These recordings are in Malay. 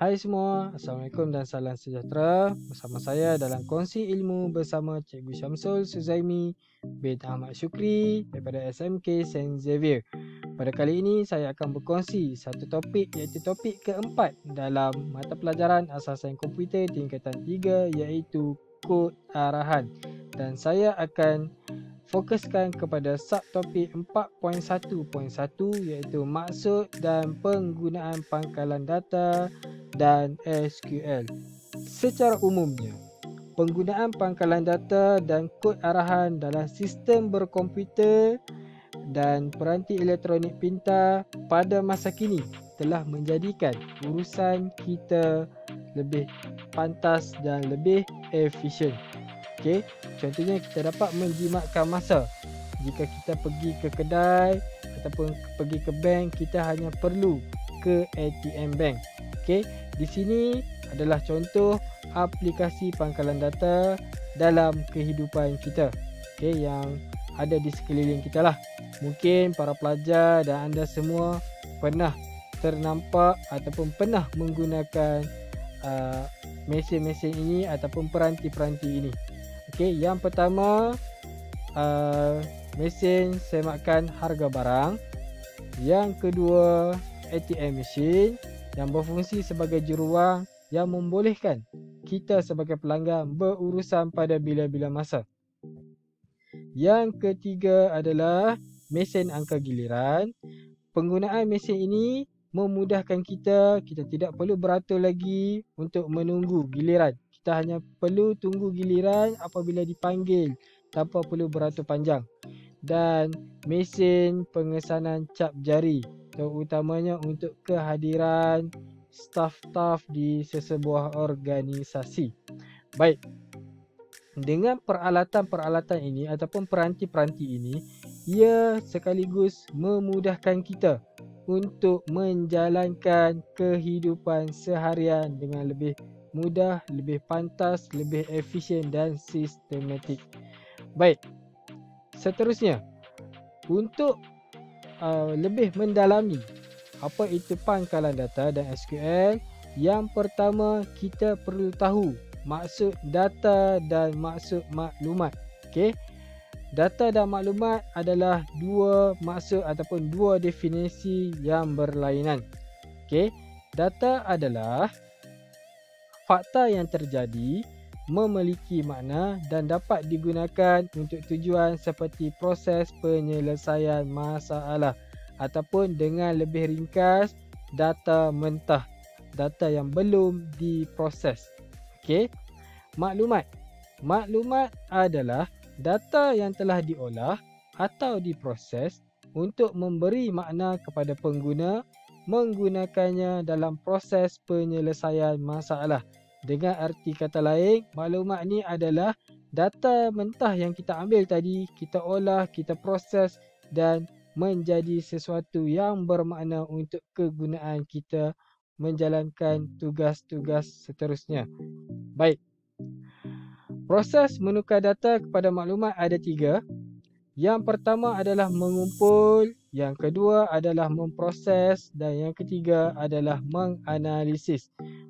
Hai semua, Assalamualaikum dan salam sejahtera. Bersama saya dalam kongsi ilmu bersama Cikgu Syamsul Suzaimi bin Ahmad Syukri daripada SMK Saint Xavier. Pada kali ini saya akan berkongsi satu topik iaitu topik keempat dalam mata pelajaran asas sains komputer tingkatan 3 iaitu kod arahan. Dan saya akan fokuskan kepada subtopik 4.1.1 iaitu maksud dan penggunaan pangkalan data dan SQL. Secara umumnya, penggunaan pangkalan data dan kod arahan dalam sistem berkomputer dan peranti elektronik pintar pada masa kini telah menjadikan urusan kita lebih pantas dan lebih efisien. Okey, contohnya kita dapat menjimatkan masa. Jika kita pergi ke kedai ataupun pergi ke bank, kita hanya perlu ke ATM bank. Okey, di sini adalah contoh aplikasi pangkalan data dalam kehidupan kita. Okey, yang ada di sekeliling kita lah. Mungkin para pelajar dan anda semua pernah ternampak ataupun pernah menggunakan mesin-mesin ini ataupun peranti-peranti ini. Okey, yang pertama mesin sematkan harga barang. Yang kedua, ATM machine yang berfungsi sebagai juruwang yang membolehkan kita sebagai pelanggan berurusan pada bila-bila masa. Yang ketiga adalah mesin angka giliran. Penggunaan mesin ini memudahkan kita tidak perlu beratur lagi untuk menunggu giliran. Kita hanya perlu tunggu giliran apabila dipanggil tanpa perlu beratur panjang. Dan mesin pengesanan cap jari, terutamanya untuk kehadiran staf-staf di sesebuah organisasi. Baik, dengan peralatan-peralatan ini ataupun peranti-peranti ini, ia sekaligus memudahkan kita untuk menjalankan kehidupan seharian dengan lebih mudah, lebih pantas, lebih efisien dan sistematik. Baik, seterusnya, untuk lebih mendalami apa itu pangkalan data dan SQL, yang pertama kita perlu tahu maksud data dan maksud maklumat. Okey, data dan maklumat adalah dua maksud ataupun dua definisi yang berlainan. Okey, data adalah fakta yang terjadi, memiliki makna dan dapat digunakan untuk tujuan seperti proses penyelesaian masalah ataupun dengan lebih ringkas, data mentah, data yang belum diproses. Okey, maklumat. Maklumat adalah data yang telah diolah atau diproses untuk memberi makna kepada pengguna menggunakannya dalam proses penyelesaian masalah. Dengan arti kata lain, maklumat ni adalah data mentah yang kita ambil tadi, kita olah, kita proses dan menjadi sesuatu yang bermakna untuk kegunaan kita menjalankan tugas-tugas seterusnya. Baik, proses menukar data kepada maklumat ada 3. Yang pertama adalah mengumpul, yang kedua adalah memproses dan yang ketiga adalah menganalisis.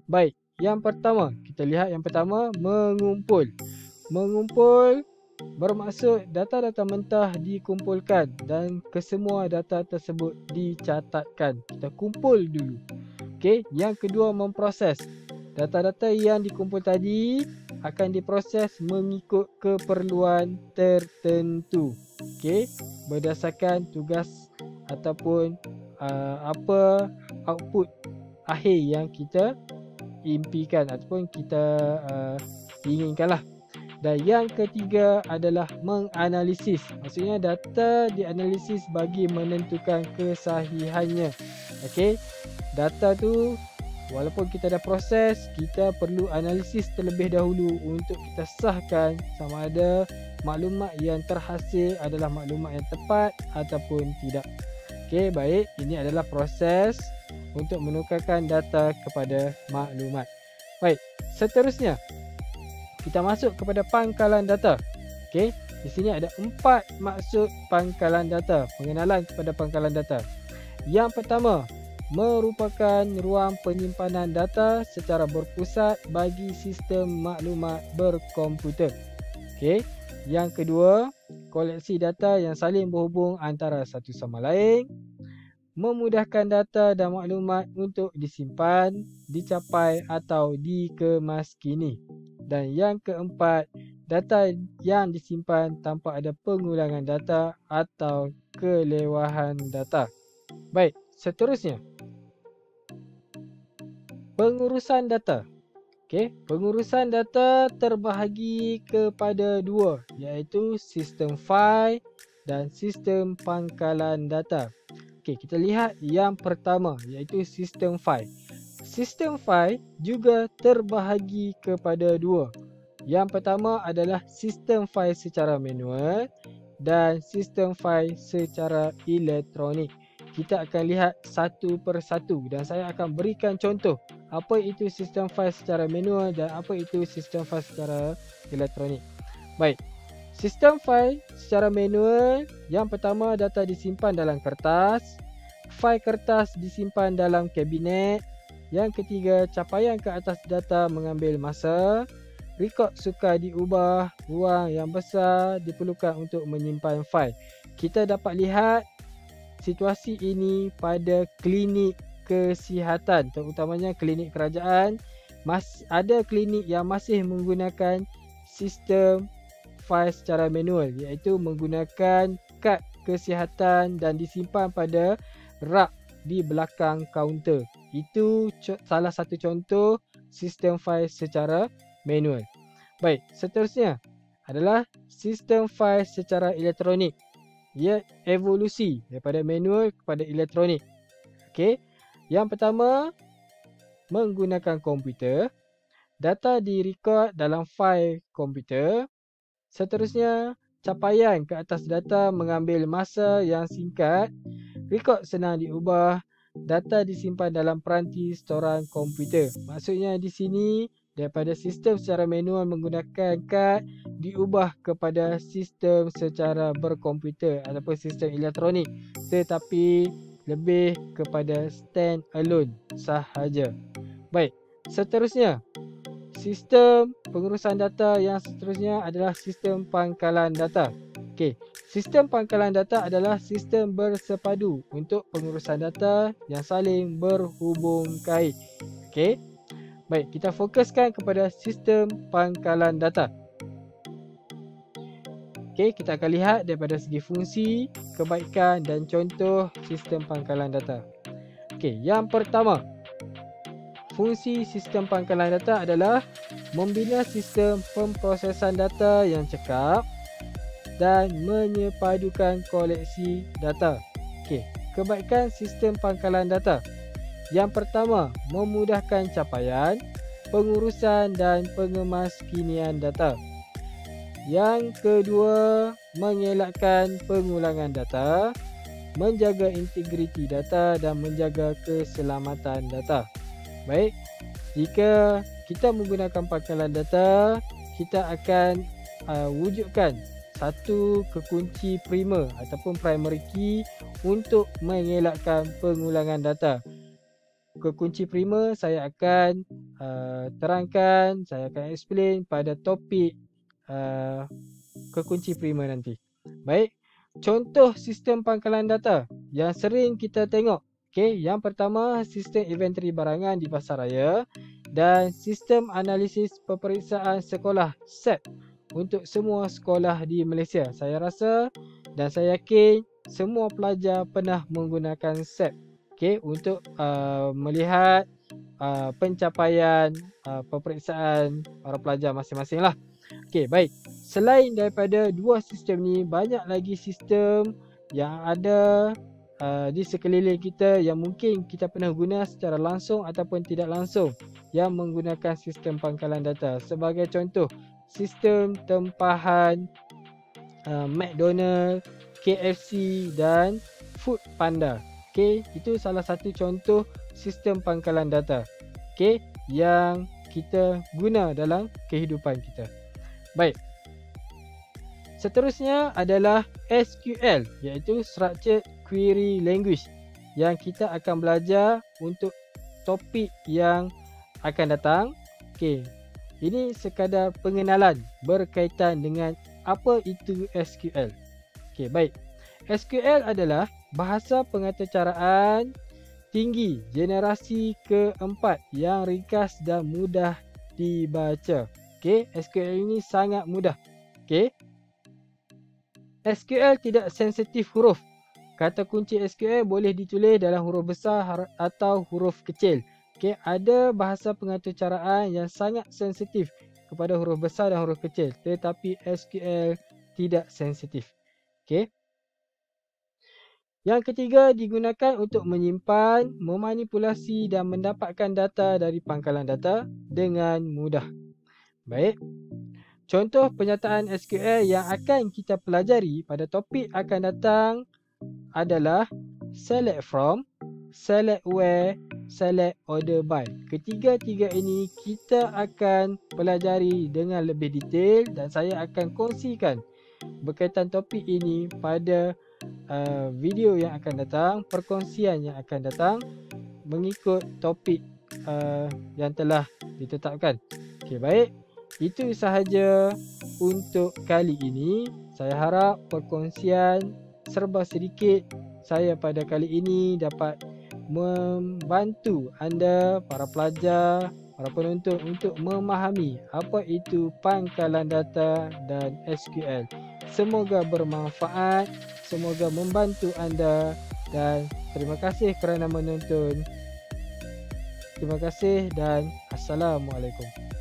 Baik, yang pertama, kita lihat yang pertama, mengumpul. Mengumpul bermaksud data-data mentah dikumpulkan dan kesemua data tersebut dicatatkan. Kita kumpul dulu. Okey, yang kedua memproses. Data-data yang dikumpul tadi akan diproses mengikut keperluan tertentu. Okey, berdasarkan tugas ataupun apa output akhir yang kita impikan ataupun kita inginkanlah. Dan yang ketiga adalah menganalisis. Maksudnya data dianalisis bagi menentukan kesahihannya. Okey, data tu walaupun kita dah proses, kita perlu analisis terlebih dahulu untuk kita sahkan sama ada maklumat yang terhasil adalah maklumat yang tepat ataupun tidak. Okey, baik, ini adalah proses untuk menukarkan data kepada maklumat. Baik, seterusnya kita masuk kepada pangkalan data. Okey, di sini ada 4 maksud pangkalan data, pengenalan kepada pangkalan data. Yang pertama, merupakan ruang penyimpanan data secara berpusat bagi sistem maklumat berkomputer. Okey. Yang kedua, koleksi data yang saling berhubung antara satu sama lain, memudahkan data dan maklumat untuk disimpan, dicapai atau dikemaskini. Dan yang keempat, data yang disimpan tanpa ada pengulangan data atau kelewahan data. Baik, seterusnya. Pengurusan data. Okey, pengurusan data terbahagi kepada dua, iaitu sistem fail dan sistem pangkalan data. Okey, kita lihat yang pertama, iaitu sistem fail. Sistem fail juga terbahagi kepada dua. Yang pertama adalah sistem fail secara manual dan sistem fail secara elektronik. Kita akan lihat satu persatu dan saya akan berikan contoh apa itu sistem fail secara manual dan apa itu sistem fail secara elektronik. Baik, sistem fail secara manual, yang pertama data disimpan dalam kertas, fail kertas disimpan dalam kabinet, yang ketiga capaian ke atas data mengambil masa, rekod sukar diubah, ruang yang besar diperlukan untuk menyimpan fail. Kita dapat lihat situasi ini pada klinik kesihatan, terutamanya klinik kerajaan. Ada klinik yang masih menggunakan sistem fail secara manual, iaitu menggunakan kad kesihatan dan disimpan pada rak di belakang kaunter. Itu salah satu contoh sistem fail secara manual. Baik, seterusnya adalah sistem fail secara elektronik. Ia evolusi daripada manual kepada elektronik. Okey. Yang pertama, menggunakan komputer. Data direkod dalam fail komputer. Seterusnya, capaian ke atas data mengambil masa yang singkat. Rekod senang diubah. Data disimpan dalam peranti storan komputer. Maksudnya di sini, daripada sistem secara manual menggunakan kad diubah kepada sistem secara berkomputer ataupun sistem elektronik, tetapi lebih kepada stand alone sahaja. Baik, seterusnya sistem pengurusan data yang seterusnya adalah sistem pangkalan data. Okey, sistem pangkalan data adalah sistem bersepadu untuk pengurusan data yang saling berhubung kait. Okey. Baik, kita fokuskan kepada sistem pangkalan data. Okey, kita akan lihat daripada segi fungsi, kebaikan dan contoh sistem pangkalan data. Okey, yang pertama, fungsi sistem pangkalan data adalah membina sistem pemprosesan data yang cekap dan menyepadukan koleksi data. Okey, kebaikan sistem pangkalan data. Yang pertama, memudahkan capaian, pengurusan dan pengemaskinian data. Yang kedua, mengelakkan pengulangan data, menjaga integriti data dan menjaga keselamatan data. Baik, jika kita menggunakan pangkalan data, kita akan wujudkan satu kekunci primer ataupun primary key untuk mengelakkan pengulangan data. Kekunci primer saya akan terangkan, saya akan explain pada topik kekunci primer nanti. Baik, contoh sistem pangkalan data yang sering kita tengok. Okey, yang pertama sistem inventory barangan di pasaraya dan sistem analisis peperiksaan sekolah SEP untuk semua sekolah di Malaysia. Saya rasa dan saya yakin semua pelajar pernah menggunakan SEP. Okey, untuk melihat pencapaian peperiksaan para pelajar masing-masing lah. Okey, baik. Selain daripada dua sistem ni, banyak lagi sistem yang ada di sekeliling kita yang mungkin kita pernah guna secara langsung ataupun tidak langsung yang menggunakan sistem pangkalan data. Sebagai contoh, sistem tempahan McDonald, KFC dan Food Panda. Okey, itu salah satu contoh sistem pangkalan data. Okey, yang kita guna dalam kehidupan kita. Baik. Seterusnya adalah SQL, iaitu Structured Query Language. yang kita akan belajar untuk topik yang akan datang. Okey. Ini sekadar pengenalan berkaitan dengan apa itu SQL. Okey, baik. SQL adalah bahasa pengaturcaraan tinggi generasi keempat yang ringkas dan mudah dibaca. Okey, SQL ini sangat mudah. Okey. SQL tidak sensitif huruf. Kata kunci SQL boleh ditulis dalam huruf besar atau huruf kecil. Okey, ada bahasa pengaturcaraan yang sangat sensitif kepada huruf besar dan huruf kecil, tetapi SQL tidak sensitif. Okey. Yang ketiga, digunakan untuk menyimpan, memanipulasi dan mendapatkan data dari pangkalan data dengan mudah. Baik. Contoh penyataan SQL yang akan kita pelajari pada topik akan datang adalah select from, select where, select order by. Ketiga-tiga ini kita akan pelajari dengan lebih detail dan saya akan kongsikan berkaitan topik ini pada video yang akan datang, perkongsian yang akan datang mengikut topik yang telah ditetapkan. Okey, baik. Itu sahaja untuk kali ini. Saya harap perkongsian serba sedikit saya pada kali ini dapat membantu anda, para pelajar, para penonton untuk memahami apa itu pangkalan data dan SQL. Semoga bermanfaat, semoga membantu anda dan terima kasih kerana menonton. Terima kasih dan Assalamualaikum.